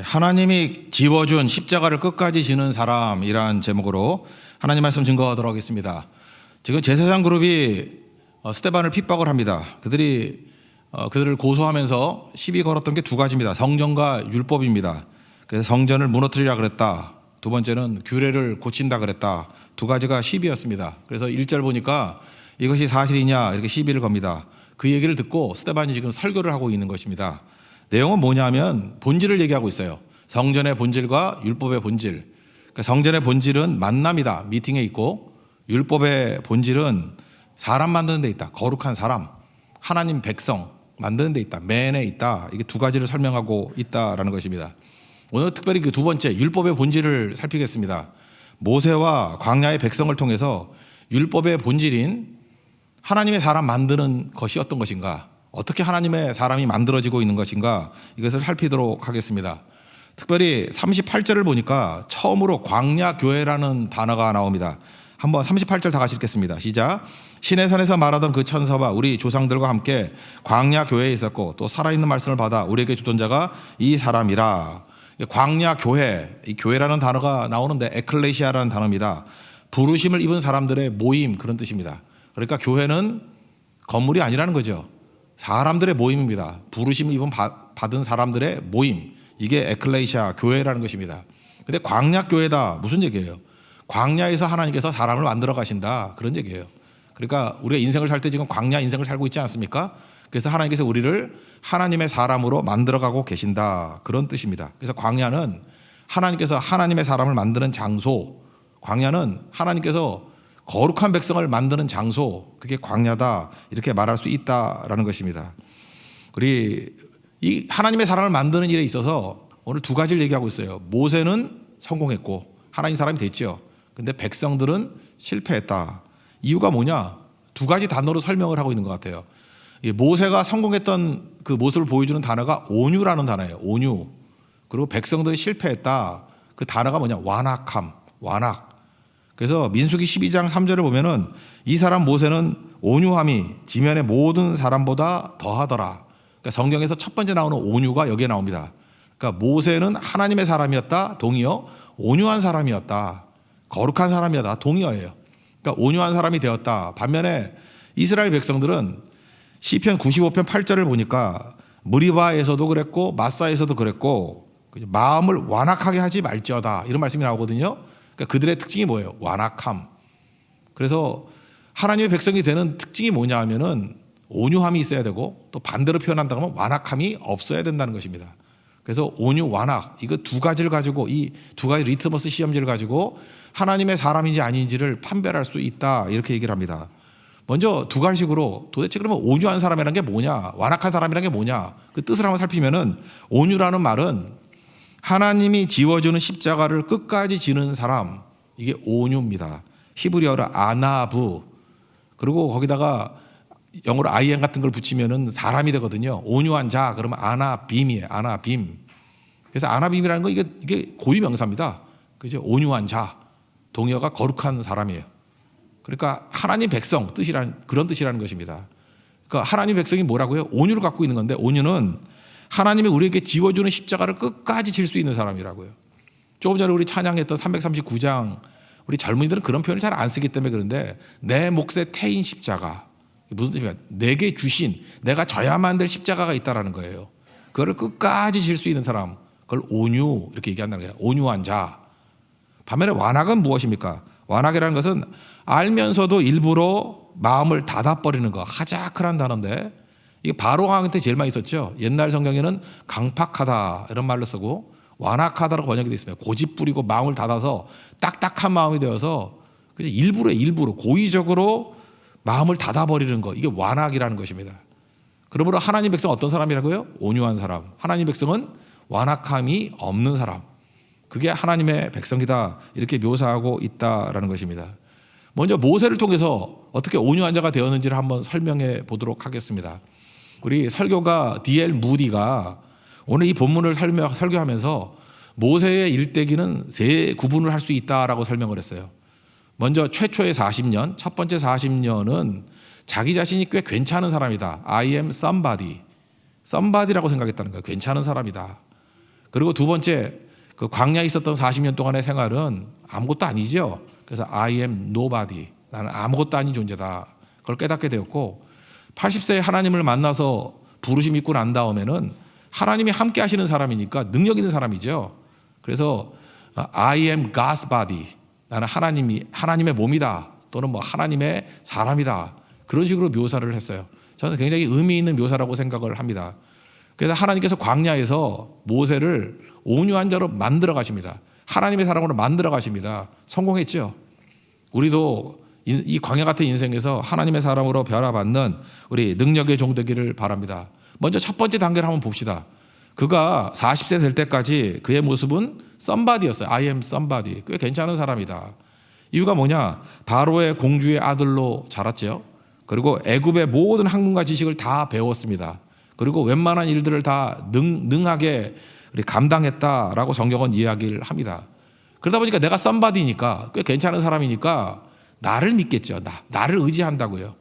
하나님이 지워준 십자가를 끝까지 지는 사람이란 제목으로 하나님 말씀 증거하도록 하겠습니다. 지금 제사장 그룹이 스데반을 핍박을 합니다. 그들을 고소하면서 시비 걸었던 게 두 가지입니다. 성전과 율법입니다. 그래서 성전을 무너뜨리라 그랬다. 두 번째는 규례를 고친다 그랬다. 두 가지가 시비였습니다. 그래서 1절 보니까 이것이 사실이냐 이렇게 시비를 겁니다. 그 얘기를 듣고 스데반이 지금 설교를 하고 있는 것입니다. 내용은 뭐냐면 본질을 얘기하고 있어요. 성전의 본질과 율법의 본질. 그러니까 성전의 본질은 만남이다. 미팅에 있고, 율법의 본질은 사람 만드는 데 있다. 거룩한 사람, 하나님 백성 만드는 데 있다. 맨에 있다. 이게 두 가지를 설명하고 있다라는 것입니다. 오늘 특별히 그 두 번째 율법의 본질을 살피겠습니다. 모세와 광야의 백성을 통해서 율법의 본질인 하나님의 사람 만드는 것이 어떤 것인가, 어떻게 하나님의 사람이 만들어지고 있는 것인가, 이것을 살피도록 하겠습니다. 특별히 38절을 보니까 처음으로 광야교회라는 단어가 나옵니다. 한번 38절 다 같이 읽겠습니다. 시작. 시내산에서 말하던 그 천사와 우리 조상들과 함께 광야교회에 있었고 또 살아있는 말씀을 받아 우리에게 주던 자가 이 사람이라. 광야교회, 이 교회라는 단어가 나오는데 에클레시아라는 단어입니다. 부르심을 입은 사람들의 모임, 그런 뜻입니다. 그러니까 교회는 건물이 아니라는 거죠. 사람들의 모임입니다. 부르심을 받은 사람들의 모임, 이게 에클레시아 교회라는 것입니다. 근데 광야교회다 무슨 얘기예요? 광야에서 하나님께서 사람을 만들어 가신다, 그런 얘기예요. 그러니까 우리가 인생을 살 때 지금 광야 인생을 살고 있지 않습니까? 그래서 하나님께서 우리를 하나님의 사람으로 만들어가고 계신다, 그런 뜻입니다. 그래서 광야는 하나님께서 하나님의 사람을 만드는 장소, 광야는 하나님께서 거룩한 백성을 만드는 장소, 그게 광야다, 이렇게 말할 수 있다라는 것입니다. 우리 이 하나님의 사람을 만드는 일에 있어서 오늘 두 가지를 얘기하고 있어요. 모세는 성공했고 하나님 사람이 됐죠. 근데 백성들은 실패했다. 이유가 뭐냐? 두 가지 단어로 설명을 하고 있는 것 같아요. 모세가 성공했던 그 모습을 보여주는 단어가 온유라는 단어예요. 온유. 그리고 백성들이 실패했다. 그 단어가 뭐냐? 완악함, 완악. 그래서 민수기 12장 3절을 보면은 이 사람 모세는 온유함이 지면의 모든 사람보다 더하더라. 그러니까 성경에서 첫 번째 나오는 온유가 여기에 나옵니다. 그러니까 모세는 하나님의 사람이었다, 동의어. 온유한 사람이었다, 거룩한 사람이었다, 동의어예요. 그러니까 온유한 사람이 되었다. 반면에 이스라엘 백성들은 시편 95편 8절을 보니까 무리바에서도 그랬고 마사에서도 그랬고 마음을 완악하게 하지 말지어다, 이런 말씀이 나오거든요. 그러니까 그들의 특징이 뭐예요? 완악함. 그래서 하나님의 백성이 되는 특징이 뭐냐 하면은 온유함이 있어야 되고, 또 반대로 표현한다고 하면 완악함이 없어야 된다는 것입니다. 그래서 온유, 완악, 이거 두 가지를 가지고, 이 두 가지 리트머스 시험지를 가지고 하나님의 사람인지 아닌지를 판별할 수 있다, 이렇게 얘기를 합니다. 먼저 두 가지식으로 도대체 그러면 온유한 사람이라는 게 뭐냐, 완악한 사람이라는 게 뭐냐, 그 뜻을 한번 살피면은 온유라는 말은 하나님이 지워주는 십자가를 끝까지 지는 사람, 이게 온유입니다. 히브리어로 아나부, 그리고 거기다가 영어로 IN 같은 걸 붙이면은 사람이 되거든요. 온유한 자, 그러면 아나빔이에요. 아나빔. 그래서 아나빔이라는 건 이게 고유명사입니다. 그죠? 온유한 자, 동의어가 거룩한 사람이에요. 그러니까 하나님 백성 그런 뜻이라는 것입니다. 그러니까 하나님 백성이 뭐라고요? 온유를 갖고 있는 건데, 온유는 하나님이 우리에게 지워주는 십자가를 끝까지 질 수 있는 사람이라고요. 조금 전에 우리 찬양했던 339장, 우리 젊은이들은 그런 표현을 잘 안 쓰기 때문에 그런데, 내 몫에 태인 십자가, 무슨 뜻입니까? 내게 주신, 내가 져야만 될 십자가가 있다라는 거예요. 그거를 끝까지 질 수 있는 사람, 그걸 온유, 이렇게 얘기한다는 거예요. 온유한 자. 반면에 완악은 무엇입니까? 완악이라는 것은 알면서도 일부러 마음을 닫아버리는 거, 하자크란 단어인데, 이게 바로왕한테 제일 많이 썼죠. 옛날 성경에는 강팍하다 이런 말로 쓰고, 완악하다라고 번역이 되어 있습니다. 고집 부리고 마음을 닫아서 딱딱한 마음이 되어서 일부러 고의적으로 마음을 닫아버리는 거, 이게 완악이라는 것입니다. 그러므로 하나님 백성은 어떤 사람이라고요? 온유한 사람. 하나님 백성은 완악함이 없는 사람. 그게 하나님의 백성이다, 이렇게 묘사하고 있다라는 것입니다. 먼저 모세를 통해서 어떻게 온유한 자가 되었는지를 한번 설명해 보도록 하겠습니다. 우리 설교가 D.L. 무디가 오늘 이 본문을 설교하면서 모세의 일대기는 세 구분을 할 수 있다라고 설명을 했어요. 먼저 최초의 40년, 첫 번째 40년은 자기 자신이 꽤 괜찮은 사람이다. I am somebody라고 생각했다는 거예요. 괜찮은 사람이다. 그리고 두 번째, 그 광야에 있었던 40년 동안의 생활은 아무것도 아니죠. 그래서 I am nobody. 나는 아무것도 아닌 존재다. 그걸 깨닫게 되었고 80세에 하나님을 만나서 부르심 있고 난 다음에는 하나님이 함께 하시는 사람이니까 능력 있는 사람이죠. 그래서 I am God's body. 나는 하나님의 몸이다. 또는 뭐 하나님의 사람이다. 그런 식으로 묘사를 했어요. 저는 굉장히 의미 있는 묘사라고 생각을 합니다. 그래서 하나님께서 광야에서 모세를 온유한 자로 만들어 가십니다. 하나님의 사람으로 만들어 가십니다. 성공했죠. 우리도 이 광야 같은 인생에서 하나님의 사람으로 변화받는 우리 능력의 종 되기를 바랍니다. 먼저 첫 번째 단계를 한번 봅시다. 그가 40세 될 때까지 그의 모습은 somebody였어요. I am somebody. 꽤 괜찮은 사람이다. 이유가 뭐냐? 바로의 공주의 아들로 자랐죠. 그리고 애굽의 모든 학문과 지식을 다 배웠습니다. 그리고 웬만한 일들을 다 능하게 감당했다라고 성경은 이야기를 합니다. 그러다 보니까 내가 somebody니까 꽤 괜찮은 사람이니까 나를 믿겠죠. 나를 의지한다고요.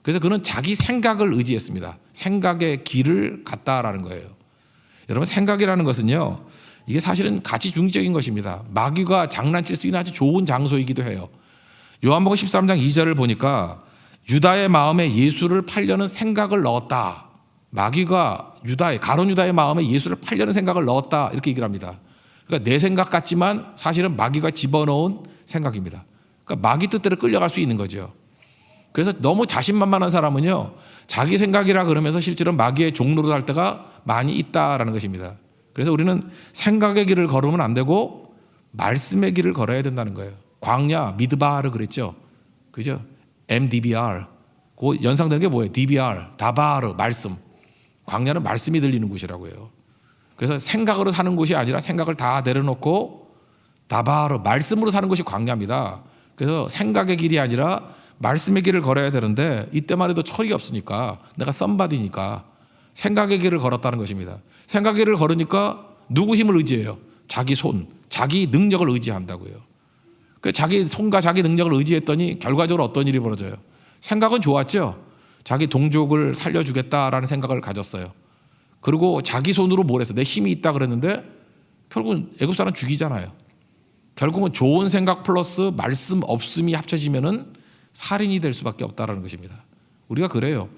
그래서 그는 자기 생각을 의지했습니다. 생각의 길을 갔다라는 거예요. 여러분, 생각이라는 것은요, 이게 사실은 가치 중립적인 것입니다. 마귀가 장난칠 수 있는 아주 좋은 장소이기도 해요. 요한복음 13장 2절을 보니까 유다의 마음에 예수를 팔려는 생각을 넣었다. 마귀가 가론 유다의 마음에 예수를 팔려는 생각을 넣었다. 이렇게 얘기를 합니다. 그러니까 내 생각 같지만 사실은 마귀가 집어넣은 생각입니다. 그러니까 마귀 뜻대로 끌려갈 수 있는 거죠. 그래서 너무 자신만만한 사람은요, 자기 생각이라 그러면서 실제로 마귀의 종로로 할 때가 많이 있다라는 것입니다. 그래서 우리는 생각의 길을 걸으면 안 되고 말씀의 길을 걸어야 된다는 거예요. 광야 미드바르 그랬죠. 그죠? MDBR. 그 연상되는 게 뭐예요? DBR, 다바르, 말씀. 광야는 말씀이 들리는 곳이라고요. 그래서 생각으로 사는 곳이 아니라 생각을 다 내려놓고 다바르, 말씀으로 사는 것이 광야입니다. 그래서 생각의 길이 아니라 말씀의 길을 걸어야 되는데 이때만 해도 철이 없으니까 내가 썸바디니까 생각의 길을 걸었다는 것입니다. 생각의 길을 걸으니까 누구 힘을 의지해요? 자기 손, 자기 능력을 의지한다고요. 자기 손과 자기 능력을 의지했더니 결과적으로 어떤 일이 벌어져요? 생각은 좋았죠. 자기 동족을 살려주겠다라는 생각을 가졌어요. 그리고 자기 손으로 뭘 했어? 내 힘이 있다 그랬는데 결국은 애굽 사람 죽이잖아요. 결국은 좋은 생각 플러스 말씀 없음이 합쳐지면은 살인이 될 수밖에 없다라는 것입니다. 우리가 그래요.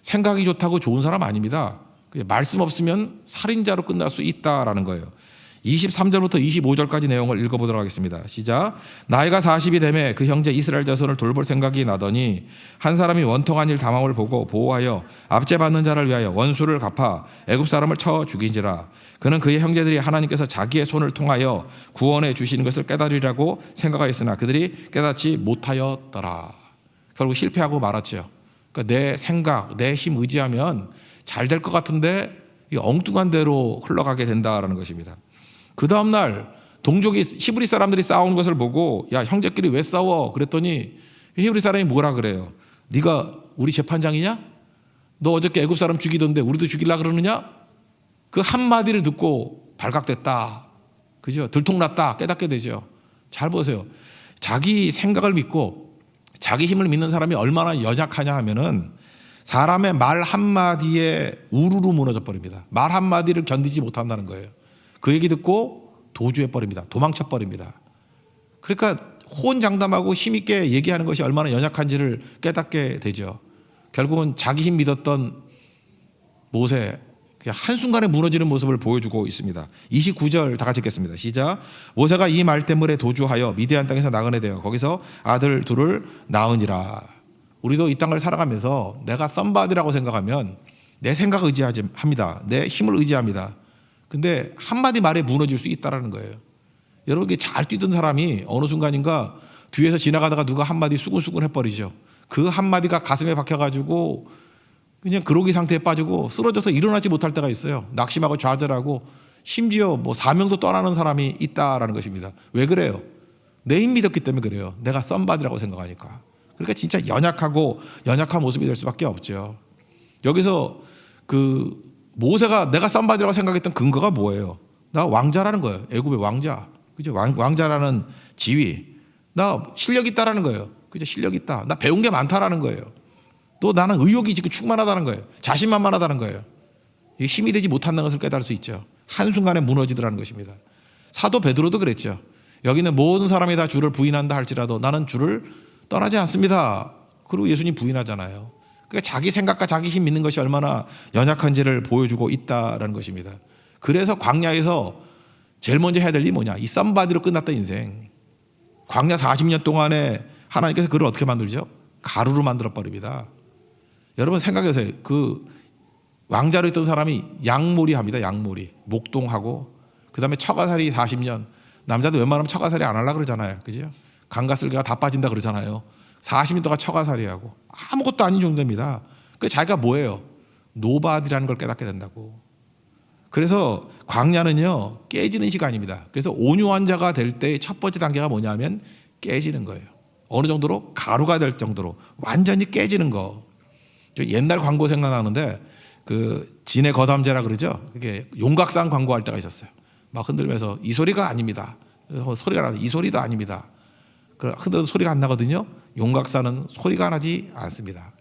생각이 좋다고 좋은 사람 아닙니다. 말씀 없으면 살인자로 끝날 수 있다라는 거예요. 23절부터 25절까지 내용을 읽어보도록 하겠습니다. 시작. 나이가 40이 되매 그 형제 이스라엘 자손을 돌볼 생각이 나더니 한 사람이 원통한 일 당함을 보고 보호하여 압제받는 자를 위하여 원수를 갚아 애굽 사람을 쳐 죽인지라. 그는 그의 형제들이 하나님께서 자기의 손을 통하여 구원해 주시는 것을 깨달으리라고 생각하였으나 그들이 깨닫지 못하였더라. 결국 실패하고 말았죠. 그러니까 내 생각, 내 힘 의지하면 잘 될 것 같은데 엉뚱한 대로 흘러가게 된다라는 것입니다. 그 다음날 동족이 히브리 사람들이 싸우는 것을 보고 야 형제끼리 왜 싸워? 그랬더니 히브리 사람이 뭐라 그래요? 네가 우리 재판장이냐? 너 어저께 애굽 사람 죽이던데 우리도 죽이려고 그러느냐? 그 한마디를 듣고 발각됐다. 그죠? 들통났다. 깨닫게 되죠. 잘 보세요. 자기 생각을 믿고 자기 힘을 믿는 사람이 얼마나 연약하냐 하면은 사람의 말 한마디에 우르르 무너져 버립니다. 말 한마디를 견디지 못한다는 거예요. 그 얘기 듣고 도주해 버립니다. 도망쳐 버립니다. 그러니까 호언장담하고 힘있게 얘기하는 것이 얼마나 연약한지를 깨닫게 되죠. 결국은 자기 힘 믿었던 모세 그냥 한순간에 무너지는 모습을 보여주고 있습니다. 29절 다 같이 읽겠습니다. 시작. 모세가 이 말 때문에 도주하여 미디안 땅에서 나그네 되어 거기서 아들 둘을 낳으니라. 우리도 이 땅을 살아가면서 내가 썸바디라고 생각하면 내 생각을 의지합니다. 내 힘을 의지합니다. 근데 한마디 말에 무너질 수 있다는 거예요. 여러분, 잘 뛰던 사람이 어느 순간인가 뒤에서 지나가다가 누가 한마디 수근수근 해버리죠. 그 한마디가 가슴에 박혀가지고 그냥 그러기 상태에 빠지고 쓰러져서 일어나지 못할 때가 있어요. 낙심하고 좌절하고 심지어 뭐 사명도 떠나는 사람이 있다라는 것입니다. 왜 그래요? 내 힘 믿었기 때문에 그래요. 내가 썸바디라고 생각하니까. 그러니까 진짜 연약한 모습이 될 수밖에 없죠. 여기서 그 모세가 내가 썸바디라고 생각했던 근거가 뭐예요? 나 왕자라는 거예요. 애굽의 왕자. 그죠? 왕자라는 지위. 나 실력 있다라는 거예요. 그죠? 실력 있다. 나 배운 게 많다라는 거예요. 또 나는 의욕이 지금 충만하다는 거예요. 자신만만하다는 거예요. 힘이 되지 못한다는 것을 깨달을 수 있죠. 한순간에 무너지더라는 것입니다. 사도 베드로도 그랬죠. 여기는 모든 사람이 다 주를 부인한다 할지라도 나는 주를 떠나지 않습니다. 그리고 예수님 부인하잖아요. 그러니까 자기 생각과 자기 힘 믿는 것이 얼마나 연약한지를 보여주고 있다라는 것입니다. 그래서 광야에서 제일 먼저 해야 될 일이 뭐냐? 이 썸바디로 끝났던 인생. 광야 40년 동안에 하나님께서 그를 어떻게 만들죠? 가루로 만들어 버립니다. 여러분 생각해보세요. 그 왕자로 있던 사람이 양몰이 합니다. 양몰이. 목동하고 그다음에 처가살이 40년. 남자도 웬만하면 처가살이 안 하려고 그러잖아요. 그죠? 강과 쓸개가 다 빠진다 그러잖아요. 40년 동안 처가살이 하고 아무것도 아닌 정도입니다. 그 자기가 뭐예요? 노바디라는 걸 깨닫게 된다고. 그래서 광야는요 깨지는 시간입니다. 그래서 온유한 자가 될 때 첫 번째 단계가 뭐냐면 깨지는 거예요. 어느 정도로 가루가 될 정도로 완전히 깨지는 거. 옛날 광고 생각나는데 그 진해 거담제라 그러죠. 그게 용각산 광고할 때가 있었어요. 막 흔들면서 이 소리가 아닙니다. 소리가 나이 소리도 아닙니다. 흔들어도 소리가 안 나거든요. 용각산은 소리가 나지 않습니다.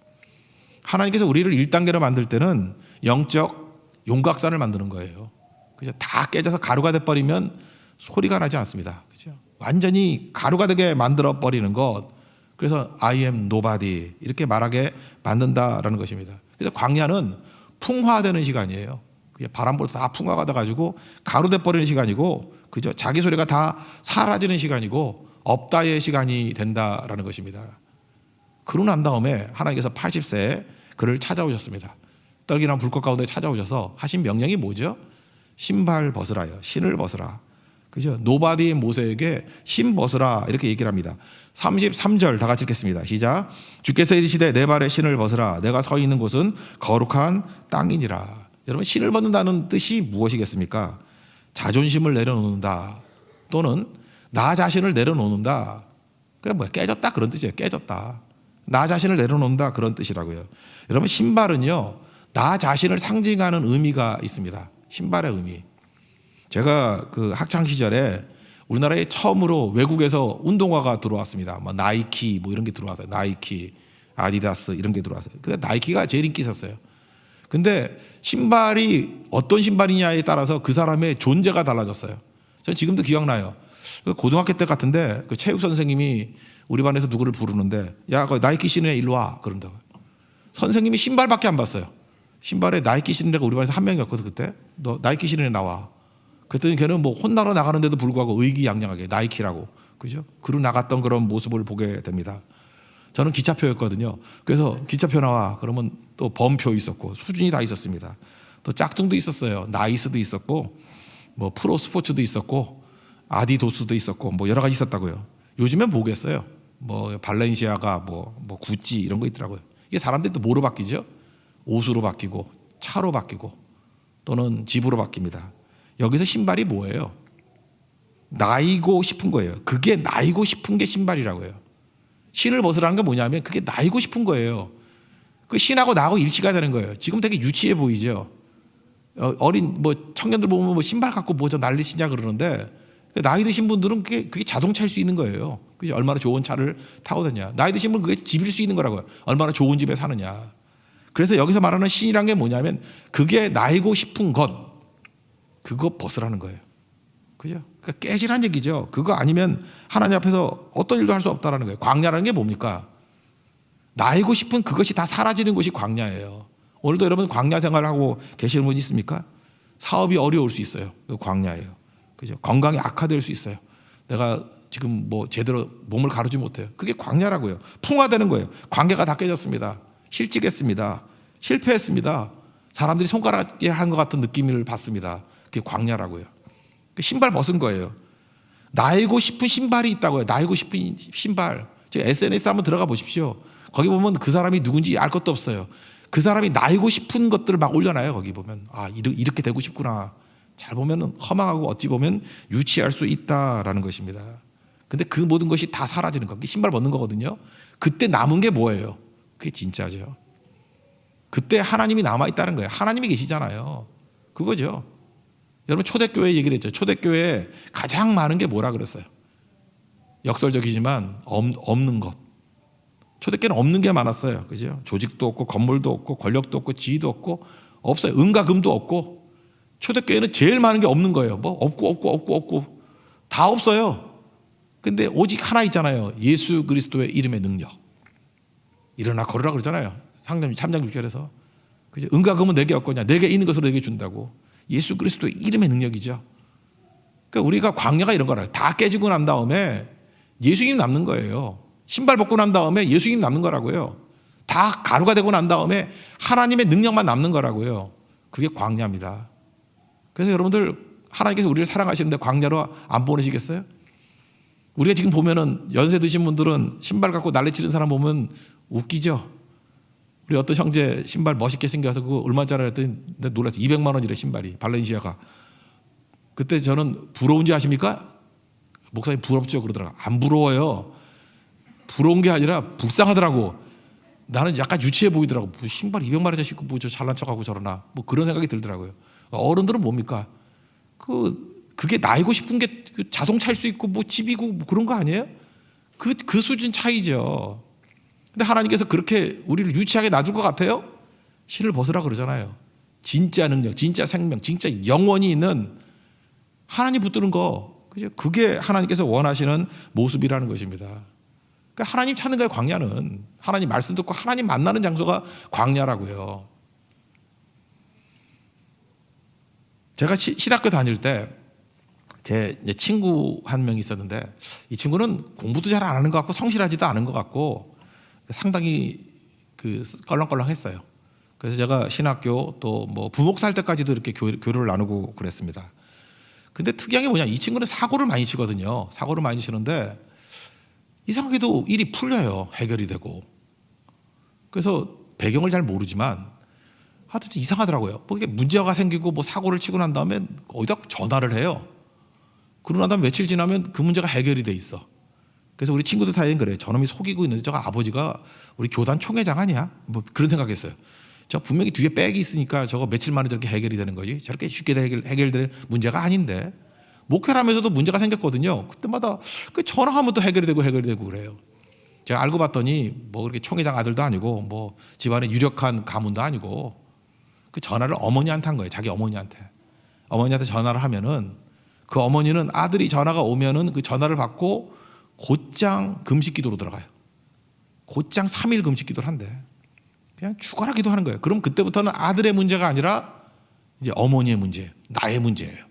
하나님께서 우리를 1단계로 만들 때는 영적 용각산을 만드는 거예요. 그죠? 다 깨져서 가루가 돼버리면 소리가 나지 않습니다. 그죠? 완전히 가루가 되게 만들어 버리는 것. 그래서 I am nobody 이렇게 말하게 만든다라는 것입니다. 그래서 광야는 풍화되는 시간이에요. 바람 불어서 다 풍화가 돼가지고 가루 돼버리는 시간이고, 그죠? 자기 소리가 다 사라지는 시간이고 없다의 시간이 된다라는 것입니다. 그러고 난 다음에 하나님께서 80세에 그를 찾아오셨습니다. 떨기나 불꽃 가운데 찾아오셔서 하신 명령이 뭐죠? 신발 벗으라요. 신을 벗으라. 그죠? 노바디의 모세에게 신 벗으라 이렇게 얘기를 합니다. 33절 다 같이 읽겠습니다. 시작. 주께서 이르시되 내 발에 신을 벗으라. 내가 서 있는 곳은 거룩한 땅이니라. 여러분 신을 벗는다는 뜻이 무엇이겠습니까? 자존심을 내려놓는다. 또는 나 자신을 내려놓는다. 그게 뭐야? 깨졌다 그런 뜻이에요. 깨졌다. 나 자신을 내려놓는다 그런 뜻이라고요. 여러분 신발은요 나 자신을 상징하는 의미가 있습니다. 신발의 의미. 제가 그 학창 시절에 우리나라에 처음으로 외국에서 운동화가 들어왔습니다. 뭐 나이키 뭐 이런 게 들어왔어요. 나이키, 아디다스 이런 게 들어왔어요. 근데 나이키가 제일 인기 있었어요. 근데 신발이 어떤 신발이냐에 따라서 그 사람의 존재가 달라졌어요. 전 지금도 기억나요. 고등학교 때 같은데 그 체육 선생님이 우리 반에서 누구를 부르는데 야, 그 나이키 신으래 일로 와 그런다고. 선생님이 신발밖에 안 봤어요. 신발에 나이키 신는 애가 우리 반에서 한 명이었거든 그때. 너 나이키 신는 애 나와. 그랬더니 걔는 뭐 혼나러 나가는데도 불구하고 의기양양하게 나이키라고, 그죠? 그로 나갔던 그런 모습을 보게 됩니다. 저는 기차표였거든요. 그래서 기차표 나와 그러면 또 범표 있었고 수준이 다 있었습니다. 또 짝퉁도 있었어요. 나이스도 있었고 뭐 프로 스포츠도 있었고 아디도스도 있었고 뭐 여러 가지 있었다고요. 요즘엔 뭐겠어요? 뭐 발렌시아가 뭐 구찌 이런 거 있더라고요. 이게 사람들이 또 뭐로 바뀌죠? 옷으로 바뀌고 차로 바뀌고 또는 집으로 바뀝니다. 여기서 신발이 뭐예요? 나이고 싶은 거예요. 그게 나이고 싶은 게 신발이라고요. 신을 벗으라는 게 뭐냐면 그게 나이고 싶은 거예요. 그 신하고 나하고 일치가 되는 거예요. 지금 되게 유치해 보이죠. 어린 뭐 청년들 보면 뭐 신발 갖고 뭐 저 난리치냐 그러는데 나이 드신 분들은 그게 자동차일 수 있는 거예요. 그게 얼마나 좋은 차를 타고 다냐. 나이 드신 분은 그게 집일 수 있는 거라고요. 얼마나 좋은 집에 사느냐. 그래서 여기서 말하는 신이란 게 뭐냐면 그게 나이고 싶은 것, 그거 벗으라는 거예요. 그죠? 그러니까 깨지란 얘기죠. 그거 아니면 하나님 앞에서 어떤 일도 할 수 없다라는 거예요. 광야라는 게 뭡니까? 나이고 싶은 그것이 다 사라지는 것이 광야예요. 오늘도 여러분 광야 생활하고 계시는 분 있습니까? 사업이 어려울 수 있어요. 그 광야예요. 그죠? 건강이 악화될 수 있어요. 내가 지금 뭐 제대로 몸을 가르지 못해요. 그게 광야라고요. 풍화되는 거예요. 관계가 다 깨졌습니다. 실직했습니다. 실패했습니다. 사람들이 손가락에 한 것 같은 느낌을 받습니다. 그게 광야라고요. 신발 벗은 거예요. 나이고 싶은 신발이 있다고요. 나이고 싶은 신발. 제가 SNS 한번 들어가 보십시오. 거기 보면 그 사람이 누군지 알 것도 없어요. 그 사람이 나이고 싶은 것들을 막 올려놔요. 거기 보면 아 이렇게 되고 싶구나. 잘 보면 허망하고 어찌 보면 유치할 수 있다라는 것입니다. 근데 그 모든 것이 다 사라지는 거. 신발 벗는 거거든요. 그때 남은 게 뭐예요? 그게 진짜죠. 그때 하나님이 남아있다는 거예요. 하나님이 계시잖아요. 그거죠. 여러분 초대교회 얘기를 했죠. 초대교회에 가장 많은 게 뭐라 그랬어요? 역설적이지만 없는 것. 초대교회는 없는 게 많았어요. 그죠? 조직도 없고 건물도 없고 권력도 없고 지위도 없고 없어요. 은과 금도 없고 초대교회는 제일 많은 게 없는 거예요. 뭐 없고 다 없어요. 근데 오직 하나 있잖아요. 예수 그리스도의 이름의 능력. 일어나 걸으라 그러잖아요. 상장 3장 6절에서. 그죠? 은과 금은 내게 없거냐. 내게 있는 것으로 내게 준다고. 예수 그리스도의 이름의 능력이죠. 그러니까 우리가 광야가 이런 거라. 다 깨지고 난 다음에 예수님 남는 거예요. 신발 벗고 난 다음에 예수님 남는 거라고요. 다 가루가 되고 난 다음에 하나님의 능력만 남는 거라고요. 그게 광야입니다. 그래서 여러분들 하나님께서 우리를 사랑하시는데 광야로 안 보내시겠어요? 우리가 지금 보면은 연세 드신 분들은 신발 갖고 난리치는 사람 보면 웃기죠. 우리 어떤 형제 신발 멋있게 생겨서 그거 얼마짜리 했더니 내가 놀라서 200만 원이래 신발이 발렌시아가. 그때 저는 부러운지 아십니까? 목사님 부럽죠 그러더라고요. 안 부러워요. 부러운 게 아니라 불쌍하더라고. 나는 약간 유치해 보이더라고. 뭐 신발 200만 원짜리 신고 뭐 저 잘난 척하고 저러나 뭐 그런 생각이 들더라고요. 어른들은 뭡니까? 그게 나이고 싶은 게 자동차일 수 있고 뭐 집이고 뭐 그런 거 아니에요? 그 수준 차이죠. 근데 하나님께서 그렇게 우리를 유치하게 놔둘 것 같아요? 실을 벗으라 그러잖아요. 진짜 능력, 진짜 생명, 진짜 영원히 있는 하나님 붙드는 거, 그죠? 그게 하나님께서 원하시는 모습이라는 것입니다. 그러니까 하나님 찾는 거예요. 광야는 하나님 말씀 듣고 하나님 만나는 장소가 광야라고요. 제가 신학교 다닐 때 제 친구 한 명 있었는데 이 친구는 공부도 잘 안 하는 것 같고 성실하지도 않은 것 같고 상당히 껄렁껄렁했어요. 그래서 제가 신학교 또 뭐 부목사 할 때까지도 이렇게 교류를 나누고 그랬습니다. 근데 특이한 게 뭐냐, 이 친구는 사고를 많이 치거든요. 사고를 많이 치는데 이상하게도 일이 풀려요. 해결이 되고. 그래서 배경을 잘 모르지만 하여튼 이상하더라고요. 뭐 이게 문제가 생기고 뭐 사고를 치고 난 다음에 어디다 전화를 해요. 그러고 난 다음에 며칠 지나면 그 문제가 해결이 돼 있어. 그래서 우리 친구들 사이엔 그래요. 저놈이 속이고 있는데 저거 아버지가 우리 교단 총회장 아니야? 뭐 그런 생각했어요. 저 분명히 뒤에 백이 있으니까 저거 며칠 만에 저렇게 해결이 되는 거지. 저렇게 쉽게 해결될 문제가 아닌데. 목회를 하면서도 문제가 생겼거든요. 그때마다 그 전화하면 또 해결이 되고 그래요. 제가 알고 봤더니 뭐 그렇게 총회장 아들도 아니고 뭐 집안에 유력한 가문도 아니고 그 전화를 어머니한테 한 거예요. 자기 어머니한테. 어머니한테 전화를 하면은 그 어머니는 아들이 전화가 오면은 그 전화를 받고 곧장 금식 기도로 들어가요. 곧장 3일 금식 기도를 한대. 그냥 죽어라 기도하는 거예요. 그럼 그때부터는 아들의 문제가 아니라 이제 어머니의 문제예요. 나의 문제예요.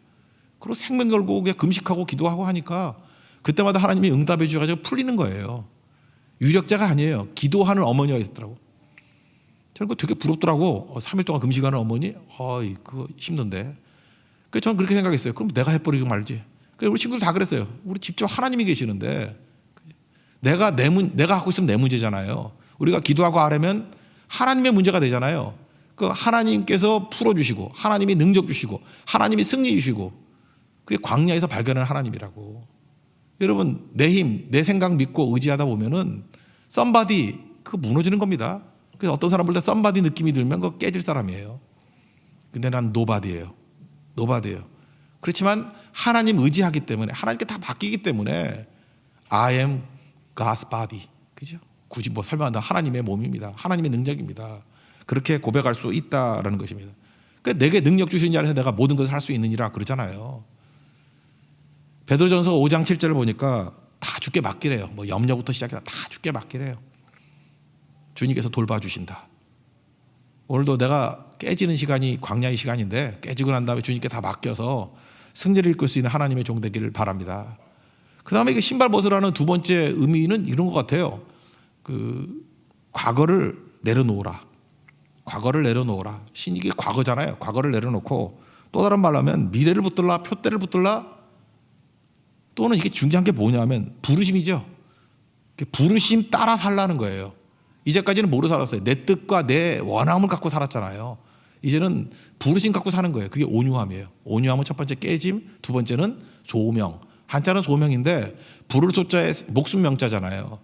그리고 생명 걸고 그냥 금식하고 기도하고 하니까 그때마다 하나님이 응답해 주셔가지고 풀리는 거예요. 유력자가 아니에요. 기도하는 어머니가 있었더라고. 저는 그거 되게 부럽더라고. 3일 동안 금식하는 어머니. 그거 힘든데. 그래서 저는 그렇게 생각했어요. 그럼 내가 해버리고 말지. 그래서 우리 친구들 다 그랬어요. 우리 직접 하나님이 계시는데 내가 갖고 있으면 내 문제잖아요. 우리가 기도하고 하려면 하나님의 문제가 되잖아요. 그 하나님께서 풀어주시고 하나님이 능력 주시고 하나님이 승리 주시고 그게 광야에서 발견하는 하나님이라고. 여러분 내 힘, 내 생각 믿고 의지하다 보면은 somebody 그거 무너지는 겁니다. 그래서 어떤 사람 볼 때 somebody 느낌이 들면 그거 깨질 사람이에요. 근데 난 nobody예요. 그렇지만 하나님 의지하기 때문에 하나님께 다 맡기기 때문에 I am God's body. 그죠? 굳이 뭐 설명한다. 하나님의 몸입니다. 하나님의 능력입니다. 그렇게 고백할 수 있다라는 것입니다. 그러니까 내게 능력 주신 자에서 내가 모든 것을 할 수 있느니라 그러잖아요. 베드로전서 5장 7절을 보니까 다 주께 맡기래요. 뭐 염려부터 시작해서 다 주께 맡기래요. 주님께서 돌봐주신다. 오늘도 내가 깨지는 시간이 광야의 시간인데 깨지고 난 다음에 주님께 다 맡겨서 승리를 이끌 수 있는 하나님의 종 되기를 바랍니다. 그 다음에 이게 신발 벗으라는 두 번째 의미는 이런 것 같아요. 과거를 내려놓으라. 이게 과거잖아요. 과거를 내려놓고 또 다른 말로 하면 미래를 붙들라, 표대를 붙들라, 또는 이게 중요한 게 뭐냐면 부르심이죠. 부르심 따라 살라는 거예요. 이제까지는 뭐로 살았어요? 내 뜻과 내 원함을 갖고 살았잖아요. 이제는 부르심 갖고 사는 거예요. 그게 온유함이에요. 온유함은 첫 번째 깨짐, 두 번째는 소명. 한자는 소명인데 부를 소자에 목숨 명자잖아요.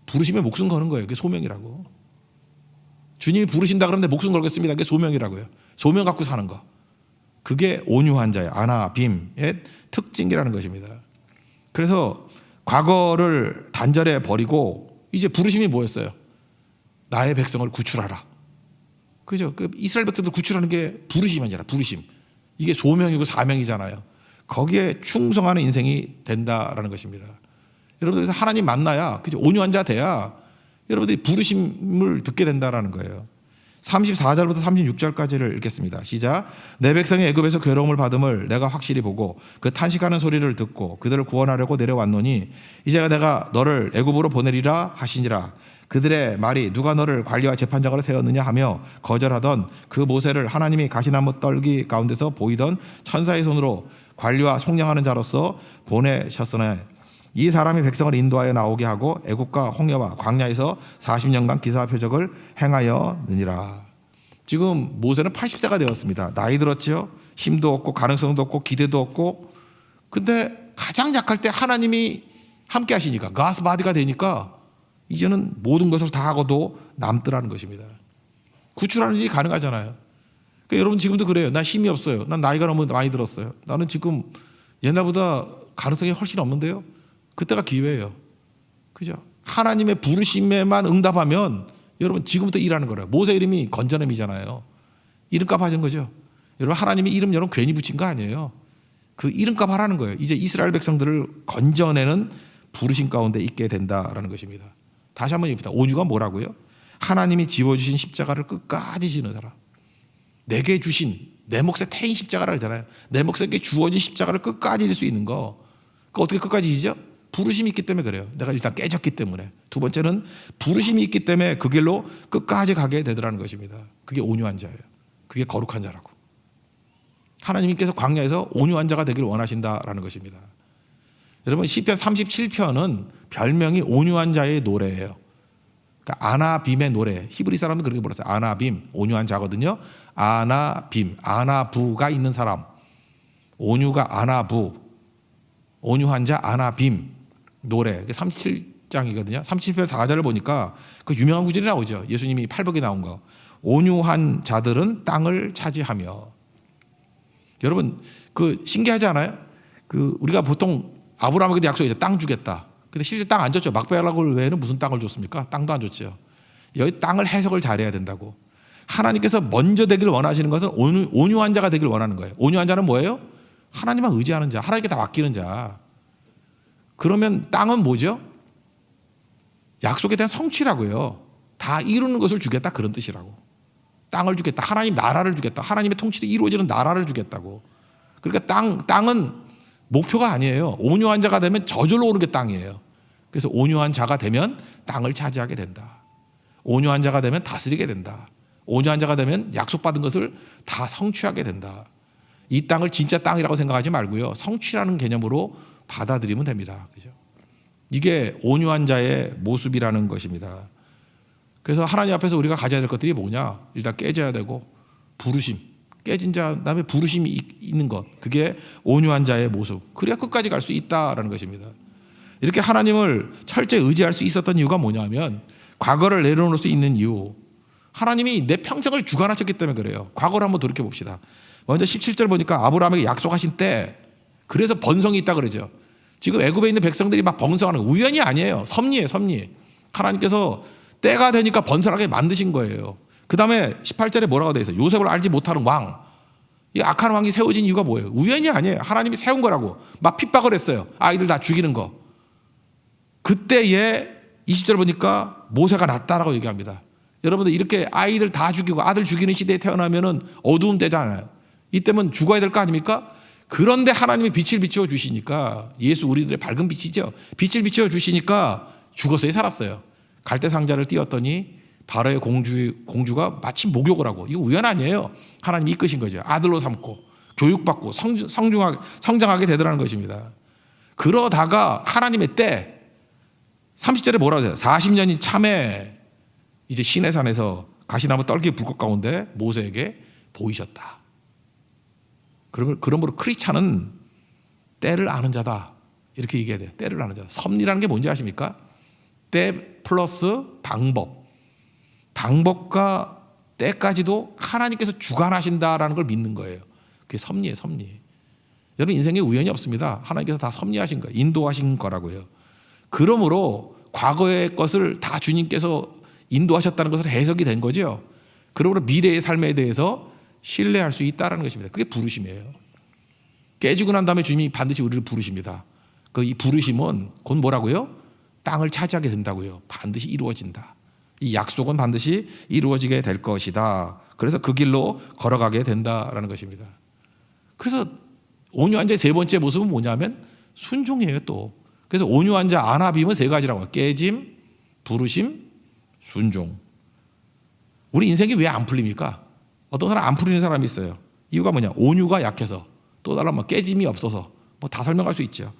부르심에 목숨 거는 거예요. 그게 소명이라고. 주님이 부르신다 그러는데 목숨 걸겠습니다. 그게 소명이라고요. 소명 갖고 사는 거. 그게 온유한 자예요. 아나빔의 특징이라는 것입니다. 그래서 과거를 단절해 버리고 이제 부르심이 뭐였어요? 나의 백성을 구출하라. 그죠? 그 이스라엘 백성들 구출하는 게 부르심이 아니라 부르심. 이게 소명이고 사명이잖아요. 거기에 충성하는 인생이 된다라는 것입니다. 여러분들 하나님 만나야, 그죠? 온유한 자 돼야 여러분들이 부르심을 듣게 된다라는 거예요. 34절부터 36절까지를 읽겠습니다. 시작. 내 백성이 애굽에서 괴로움을 받음을 내가 확실히 보고 그 탄식하는 소리를 듣고 그들을 구원하려고 내려왔노니 이제 내가 너를 애굽으로 보내리라 하시니라. 그들의 말이 누가 너를 관리와 재판장으로 세웠느냐 하며 거절하던 그 모세를 하나님이 가시나무 떨기 가운데서 보이던 천사의 손으로 관리와 속량하는 자로서 보내셨으나 이 사람이 백성을 인도하여 나오게 하고 애국과 홍해와 광야에서 40년간 기사와 표적을 행하였느니라. 지금 모세는 80세가 되었습니다. 나이 들었죠. 힘도 없고 가능성도 없고 기대도 없고, 근데 가장 약할 때 하나님이 함께 하시니까 가스바디가 되니까 이제는 모든 것을 다 하고도 남더라는 것입니다. 구출하는 일이 가능하잖아요. 그러니까 여러분 지금도 그래요. 나 힘이 없어요. 난 나이가 너무 많이 들었어요. 나는 지금 옛날보다 가능성이 훨씬 없는데요. 그때가 기회예요. 그죠? 하나님의 부르심에만 응답하면 여러분 지금부터 일하는 거예요. 모세 이름이 건전함이잖아요. 이름값 하신 거죠. 여러분 하나님이 이름 여러분 괜히 붙인 거 아니에요. 그 이름값 하라는 거예요. 이제 이스라엘 백성들을 건져내는 부르심 가운데 있게 된다라는 것입니다. 다시 한번 얘기합니다. 온유가 뭐라고요? 하나님이 지워주신 십자가를 끝까지 지는 사람. 내게 주신 내 몫에 태인 십자가를 알잖아요. 내 몫에게 주어진 십자가를 끝까지 질 수 있는 거. 그 어떻게 끝까지 지죠? 부르심이 있기 때문에 그래요. 내가 일단 깨졌기 때문에. 두 번째는 부르심이 있기 때문에 그 길로 끝까지 가게 되더라는 것입니다. 그게 온유한 자예요. 그게 거룩한 자라고. 하나님께서 광야에서 온유한 자가 되기를 원하신다라는 것입니다. 여러분 시편 37편은 별명이 온유한 자의 노래예요. 그러니까 아나빔의 노래. 히브리 사람은 그렇게 불렀어요. 아나빔, 온유한 자거든요. 아나빔, 아나부가 있는 사람. 온유가 아나부, 온유한 자 아나빔 노래. 37장이거든요. 37편 4절을 보니까 그 유명한 구절이 나오죠. 예수님이 팔복에 나온 거. 온유한 자들은 땅을 차지하며. 여러분 그 신기하지 않아요? 그 우리가 보통 아브라함에게 약속이죠. 땅 주겠다. 근데 실제 땅 안 줬죠. 막배하라고 외에는 무슨 땅을 줬습니까? 땅도 안 줬죠. 여기 땅을 해석을 잘해야 된다고. 하나님께서 먼저 되기를 원하시는 것은 온유한 자가 되기를 원하는 거예요. 온유한 자는 뭐예요? 하나님만 의지하는 자, 하나님께 다 맡기는 자. 그러면 땅은 뭐죠? 약속에 대한 성취라고요. 다 이루는 것을 주겠다 그런 뜻이라고. 땅을 주겠다. 하나님 나라를 주겠다. 하나님의 통치로 이루어지는 나라를 주겠다고. 그러니까 땅은 목표가 아니에요. 온유한 자가 되면 저절로 오는 게 땅이에요. 그래서 온유한 자가 되면 땅을 차지하게 된다. 온유한 자가 되면 다스리게 된다. 온유한 자가 되면 약속받은 것을 다 성취하게 된다. 이 땅을 진짜 땅이라고 생각하지 말고요. 성취라는 개념으로 받아들이면 됩니다. 그죠? 이게 온유한 자의 모습이라는 것입니다. 그래서 하나님 앞에서 우리가 가져야 될 것들이 뭐냐? 일단 깨져야 되고 부르심. 깨진 자 다음에 부르심이 있는 것. 그게 온유한 자의 모습. 그래야 끝까지 갈 수 있다라는 것입니다. 이렇게 하나님을 철저히 의지할 수 있었던 이유가 뭐냐면 과거를 내려놓을 수 있는 이유. 하나님이 내 평생을 주관하셨기 때문에 그래요. 과거를 한번 돌이켜 봅시다. 먼저 17절 보니까 아브라함에게 약속하신 때 그래서 번성이 있다 그러죠. 지금 애굽에 있는 백성들이 막 번성하는 거 우연이 아니에요. 섭리예요, 섭리. 하나님께서 때가 되니까 번성하게 만드신 거예요. 그 다음에 18절에 뭐라고 되어 있어요? 요셉을 알지 못하는 왕. 이 악한 왕이 세워진 이유가 뭐예요? 우연이 아니에요. 하나님이 세운 거라고. 막 핍박을 했어요. 아이들 다 죽이는 거. 그때에 20절 보니까 모세가 낫다라고 얘기합니다. 여러분들 이렇게 아이들 다 죽이고 아들 죽이는 시대에 태어나면은 어두운 때잖아요. 이때면 죽어야 될 거 아닙니까? 그런데 하나님이 빛을 비추어 주시니까 예수 우리들의 밝은 빛이죠. 빛을 비추어 주시니까 죽었어요, 살았어요. 갈대 상자를 띄웠더니 바로의 공주가 마침 목욕을 하고. 이거 우연 아니에요. 하나님이 이끄신 거죠. 아들로 삼고 교육받고 성장하게 되더라는 것입니다. 그러다가 하나님의 때 30절에 뭐라고 해요? 40년이 참에 이제 시내산에서 가시나무 떨기 불꽃 가운데 모세에게 보이셨다. 그러므로 크리스찬은 때를 아는 자다. 이렇게 얘기해야 돼요. 때를 아는 자다. 섭리라는 게 뭔지 아십니까? 때 플러스 방법. 방법과 때까지도 하나님께서 주관하신다라는 걸 믿는 거예요. 그게 섭리예요, 섭리. 여러분 인생에 우연이 없습니다. 하나님께서 다 섭리하신 거예요. 인도하신 거라고요. 그러므로 과거의 것을 다 주님께서 인도하셨다는 것을 해석이 된 거죠. 그러므로 미래의 삶에 대해서 신뢰할 수 있다라는 것입니다. 그게 부르심이에요. 깨지고 난 다음에 주님이 반드시 우리를 부르십니다. 그 이 부르심은 곧 뭐라고요? 땅을 차지하게 된다고요. 반드시 이루어진다. 이 약속은 반드시 이루어지게 될 것이다. 그래서 그 길로 걸어가게 된다라는 것입니다. 그래서 온유한 자의 세 번째 모습은 뭐냐면 순종이에요. 또 그래서 온유한 자 안압임은 세 가지라고 해요. 깨짐, 부르심, 순종. 우리 인생이 왜 안 풀립니까? 어떤 사람 안 풀리는 사람이 있어요. 이유가 뭐냐? 온유가 약해서, 또 다른 뭐 깨짐이 없어서, 뭐 다 설명할 수 있죠.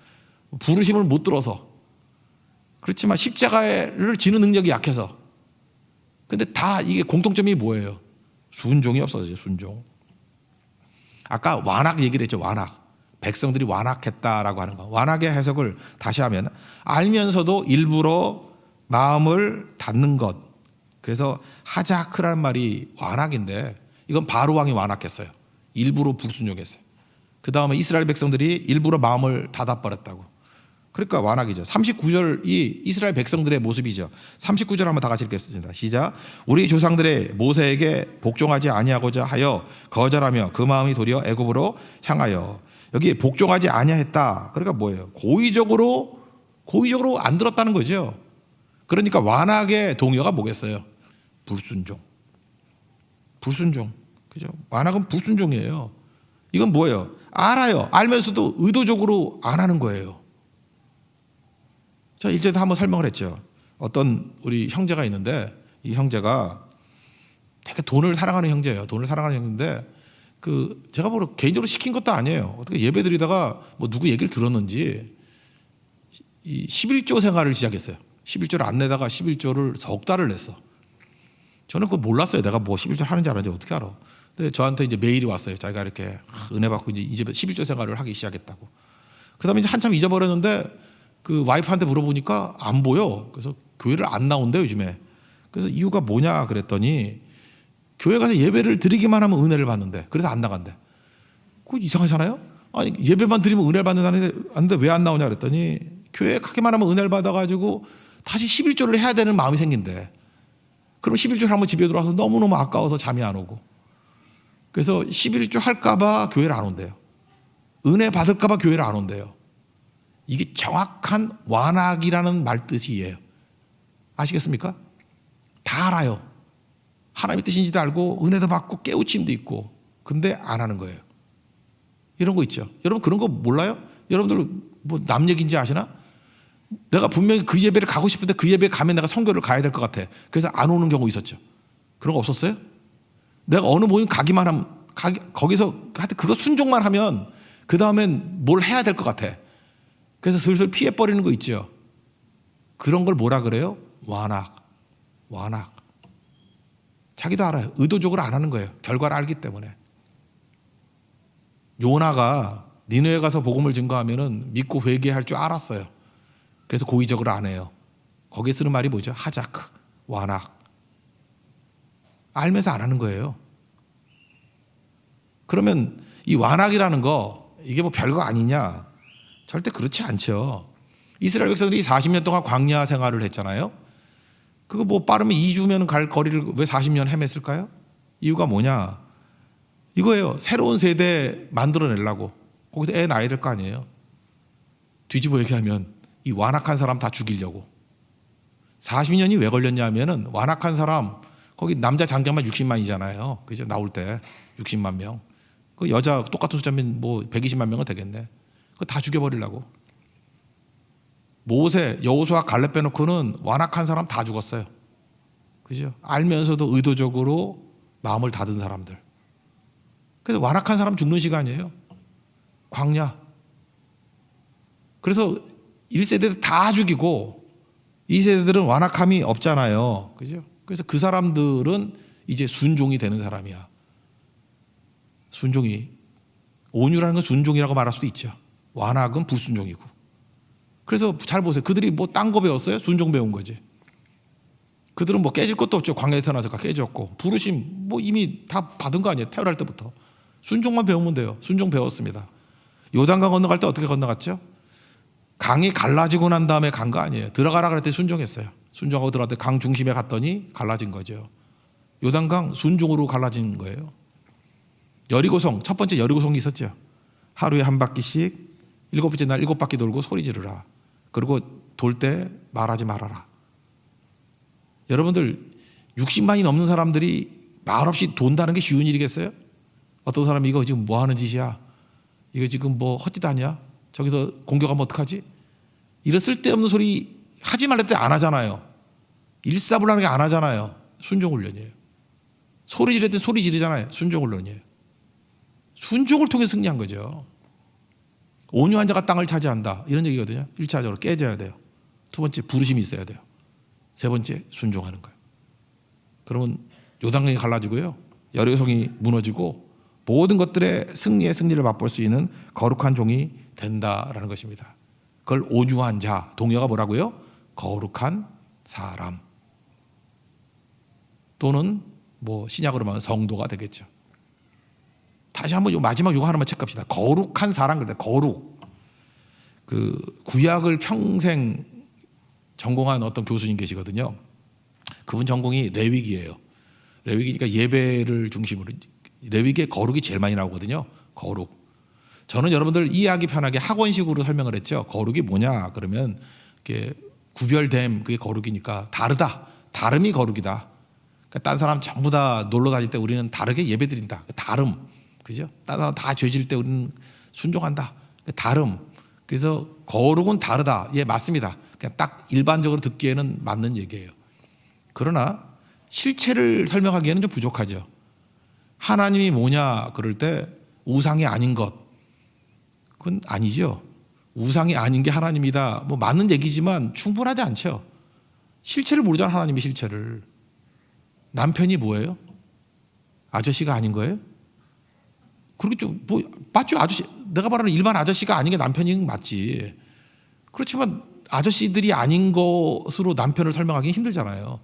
부르심을 못 들어서, 그렇지만 십자가를 지는 능력이 약해서. 근데 다 이게 공통점이 뭐예요? 순종이 없어져요. 순종. 아까 완악 얘기를 했죠. 완악. 백성들이 완악했다라고 하는 거. 완악의 해석을 다시 하면 알면서도 일부러 마음을 닫는 것. 그래서 하자크라는 말이 완악인데 이건 바로 왕이 완악했어요. 일부러 불순종했어요. 그 다음에 이스라엘 백성들이 일부러 마음을 닫아버렸다고. 그러니까 완악이죠. 39절이 이스라엘 백성들의 모습이죠. 39절 한번 다 같이 읽겠습니다. 시작. 우리 조상들의 모세에게 복종하지 아니하고자 하여 거절하며 그 마음이 도리어 애굽으로 향하여. 여기 복종하지 아니했다. 그러니까 뭐예요? 고의적으로 안 들었다는 거죠. 그러니까 완악의 동요가 뭐겠어요? 불순종. 그죠? 완악은 불순종이에요. 이건 뭐예요? 알아요. 알면서도 의도적으로 안 하는 거예요. 자, 일제도 한번 설명을 했죠. 어떤 우리 형제가 있는데 이 형제가 되게 돈을 사랑하는 형제예요. 돈을 사랑하는 형제인데 제가 뭐 개인적으로 시킨 것도 아니에요. 어떻게 예배 드리다가 뭐 누구 얘기를 들었는지 이 11조 생활을 시작했어요. 11조를 안 내다가 11조를 석 달을 냈어. 저는 그거 몰랐어요. 내가 뭐 11조 하는지 안 하는지 어떻게 알아. 근데 저한테 이제 메일이 왔어요. 자기가 이렇게 은혜 받고 이제 11조 생활을 하기 시작했다고. 그 다음에 이제 한참 잊어버렸는데 그 와이프한테 물어보니까 안 보여. 그래서 교회를 안 나온대요, 요즘에. 그래서 이유가 뭐냐 그랬더니 교회 가서 예배를 드리기만 하면 은혜를 받는데 그래서 안 나간대. 그거 이상하잖아요? 아니, 예배만 드리면 은혜를 받는다는데 왜 안 나오냐 그랬더니 교회 가기만 하면 은혜를 받아가지고 다시 11조를 해야 되는 마음이 생긴대. 그럼 11조를 한번 집에 들어와서 너무너무 아까워서 잠이 안 오고. 그래서 11조 할까봐 교회를 안 온대요. 은혜 받을까봐 교회를 안 온대요. 이게 정확한 완악이라는 말뜻이에요. 아시겠습니까? 다 알아요. 하나님의 뜻인지도 알고 은혜도 받고 깨우침도 있고 근데 안 하는 거예요. 이런 거 있죠. 여러분 그런 거 몰라요? 여러분들 뭐 남 얘기인지 아시나? 내가 분명히 그 예배를 가고 싶은데 그 예배에 가면 내가 선교를 가야 될 것 같아. 그래서 안 오는 경우 있었죠. 그런 거 없었어요? 내가 어느 모임 가기만 하면 거기서 하여튼 그거 순종만 하면 그 다음엔 뭘 해야 될 것 같아. 그래서 슬슬 피해버리는 거 있죠. 그런 걸 뭐라 그래요? 완악. 자기도 알아요. 의도적으로 안 하는 거예요. 결과를 알기 때문에. 요나가 니느웨 가서 복음을 증거하면은 믿고 회개할 줄 알았어요. 그래서 고의적으로 안 해요. 거기에 쓰는 말이 뭐죠? 하자크, 완악. 알면서 안 하는 거예요. 그러면 이 완악이라는 거 이게 뭐 별거 아니냐? 절대 그렇지 않죠. 이스라엘 백성들이 40년 동안 광야 생활을 했잖아요. 그거 뭐 빠르면 2주면 갈 거리를 왜 40년 헤맸을까요? 이유가 뭐냐? 이거예요. 새로운 세대 만들어내려고. 거기서 애 낳아야 될 거 아니에요. 뒤집어 얘기하면 이 완악한 사람 다 죽이려고. 40년이 왜 걸렸냐 하면은 완악한 사람 거기 남자 장자만 60만이잖아요. 그죠? 나올 때 60만 명. 그 여자 똑같은 숫자면 뭐 120만 명은 되겠네. 그거 다 죽여버리려고. 모세, 여호수아, 갈렙 빼놓고는 완악한 사람 다 죽었어요. 그죠? 알면서도 의도적으로 마음을 닫은 사람들. 그래서 완악한 사람 죽는 시간이에요. 광야. 그래서 1세대들 다 죽이고 2세대들은 완악함이 없잖아요. 그죠? 그래서 그 사람들은 이제 순종이 되는 사람이야. 순종이. 온유라는 건 순종이라고 말할 수도 있죠. 완악은 불순종이고. 그래서 잘 보세요. 그들이 뭐 딴 거 배웠어요? 순종 배운 거지. 그들은 뭐 깨질 것도 없죠. 광야에 태어나서 깨졌고. 부르심 뭐 이미 다 받은 거 아니에요. 태어날 때부터. 순종만 배우면 돼요. 순종 배웠습니다. 요단강 건너갈 때 어떻게 건너갔죠? 강이 갈라지고 난 다음에 간 거 아니에요. 들어가라 그랬더니 순종했어요. 순종하고 들어갈 때 강 중심에 갔더니 갈라진 거죠. 요단강 순종으로 갈라진 거예요. 여리고성, 첫 번째 여리고성이 있었죠. 하루에 한 바퀴씩 7번째 날 7바퀴 돌고 소리 지르라. 그리고 돌 때 말하지 말아라. 여러분들 60만이 넘는 사람들이 말 없이 돈다는 게 쉬운 일이겠어요? 어떤 사람이 이거 지금 뭐 하는 짓이야? 이거 지금 뭐 헛짓 아니야? 저기서 공격하면 어떡하지? 이런 쓸데없는 소리 하지 말랄 때 안 하잖아요. 일사불란하게 안 하잖아요. 순종훈련이에요. 소리 지를 때 소리 지르잖아요. 순종훈련이에요. 순종을 통해 승리한 거죠. 온유한 자가 땅을 차지한다. 이런 얘기거든요. 1차적으로 깨져야 돼요. 두 번째, 부르심이 있어야 돼요. 세 번째, 순종하는 거예요. 그러면 요단강이 갈라지고요. 여리고성이 무너지고 모든 것들의 승리를 맛볼 수 있는 거룩한 종이 된다라는 것입니다. 그걸 온유한 자, 동요가 뭐라고요? 거룩한 사람. 또는 뭐 신약으로 말하면 성도가 되겠죠. 다시 한번 마지막 요거 하나만 체크합시다. 거룩한 사람 그래. 거룩. 그 구약을 평생 전공한 어떤 교수님 계시거든요. 그분 전공이 레위기예요. 레위기니까 예배를 중심으로 레위기에 거룩이 제일 많이 나오거든요. 거룩. 저는 여러분들 이해하기 편하게 학원식으로 설명을 했죠. 거룩이 뭐냐? 그러면 이렇게 구별됨 그게 거룩이니까 다르다. 다름이 거룩이다. 그러니까 딴 사람 전부 다 놀러 다닐 때 우리는 다르게 예배드린다. 다름. 그죠? 딴 사람 다 죄질 때 우리는 순종한다. 다름. 그래서 거룩은 다르다. 예, 맞습니다. 그냥 딱 일반적으로 듣기에는 맞는 얘기예요. 그러나 실체를 설명하기에는 좀 부족하죠. 하나님이 뭐냐 그럴 때 우상이 아닌 것. 그건 아니죠. 우상이 아닌 게 하나님이다. 뭐 맞는 얘기지만 충분하지 않죠. 실체를 모르잖아. 하나님의 실체를. 남편이 뭐예요? 아저씨가 아닌 거예요? 그렇게 좀 뭐 맞죠? 아저씨. 내가 말하는 일반 아저씨가 아닌 게 남편이 맞지. 그렇지만 아저씨들이 아닌 것으로 남편을 설명하기 힘들잖아요.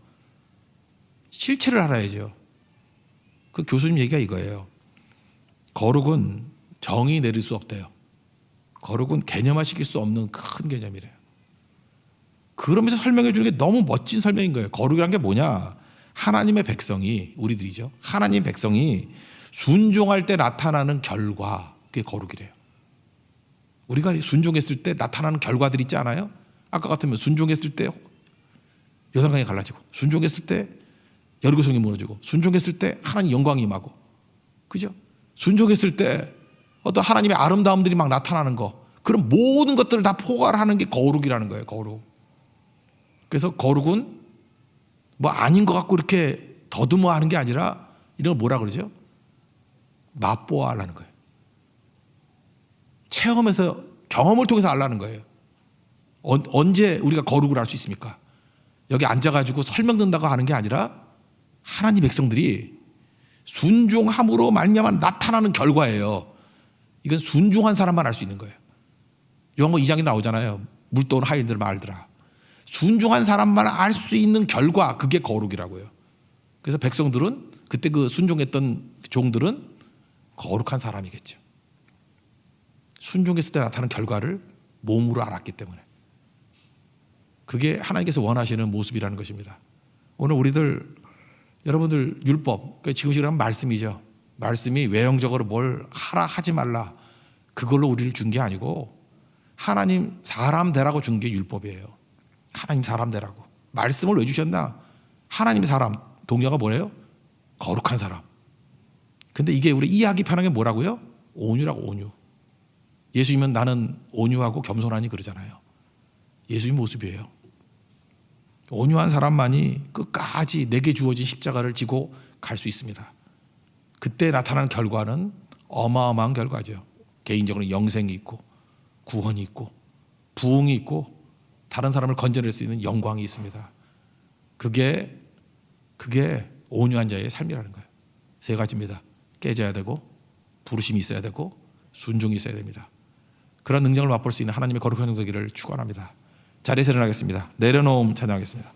실체를 알아야죠. 그 교수님 얘기가 이거예요. 거룩은 정의 내릴 수 없대요. 거룩은 개념화시킬 수 없는 큰 개념이래요. 그러면서 설명해 주는 게 너무 멋진 설명인 거예요. 거룩이란 게 뭐냐? 하나님의 백성이, 우리들이죠. 하나님 백성이 순종할 때 나타나는 결과, 그게 거룩이래요. 우리가 순종했을 때 나타나는 결과들 있지 않아요? 아까 같으면 순종했을 때 요단강이 갈라지고, 순종했을 때 여리고성이 무너지고, 순종했을 때 하나님 영광이 임하고, 그죠? 순종했을 때 어떤 하나님의 아름다움들이 막 나타나는 거, 그런 모든 것들을 다 포괄하는 게 거룩이라는 거예요. 거룩. 그래서 거룩은 뭐 아닌 것 같고 이렇게 더듬어 하는 게 아니라 이런 걸 뭐라 그러죠? 맛보아 하라는 거예요. 체험에서 경험을 통해서 알라는 거예요. 언제 우리가 거룩을 알 수 있습니까? 여기 앉아가지고 설명 듣는다고 하는 게 아니라 하나님 백성들이 순종함으로 말미암아 나타나는 결과예요. 이건 순종한 사람만 알 수 있는 거예요. 요한복음 2장에 나오잖아요. 물도는 하인들 말들아. 순종한 사람만 알 수 있는 결과, 그게 거룩이라고요. 그래서 백성들은 그때 그 순종했던 종들은 거룩한 사람이겠죠. 순종했을 때 나타나는 결과를 몸으로 알았기 때문에. 그게 하나님께서 원하시는 모습이라는 것입니다. 오늘 우리들 여러분들 율법, 지금 시간은 말씀이죠. 말씀이 외형적으로 뭘 하라 하지 말라 그걸로 우리를 준 게 아니고 하나님 사람 되라고 준 게 율법이에요. 하나님 사람 되라고. 말씀을 왜 주셨나? 하나님 사람, 동료가 뭐래요? 거룩한 사람. 근데 이게 우리 이해하기 편한 게 뭐라고요? 온유라고. 온유. 예수님은 나는 온유하고 겸손하니 그러잖아요. 예수님 모습이에요. 온유한 사람만이 끝까지 내게 주어진 십자가를 지고 갈 수 있습니다. 그때 나타나는 결과는 어마어마한 결과죠. 개인적으로 영생이 있고 구원이 있고 부흥이 있고 다른 사람을 건져낼 수 있는 영광이 있습니다. 그게 온유한 자의 삶이라는 거예요. 세 가지입니다. 깨져야 되고 부르심이 있어야 되고 순종이 있어야 됩니다. 그런 능력을 맛볼 수 있는 하나님의 거룩한 종 되기를 축원합니다. 자리에서 일어나겠습니다. 내려놓음 찬양하겠습니다.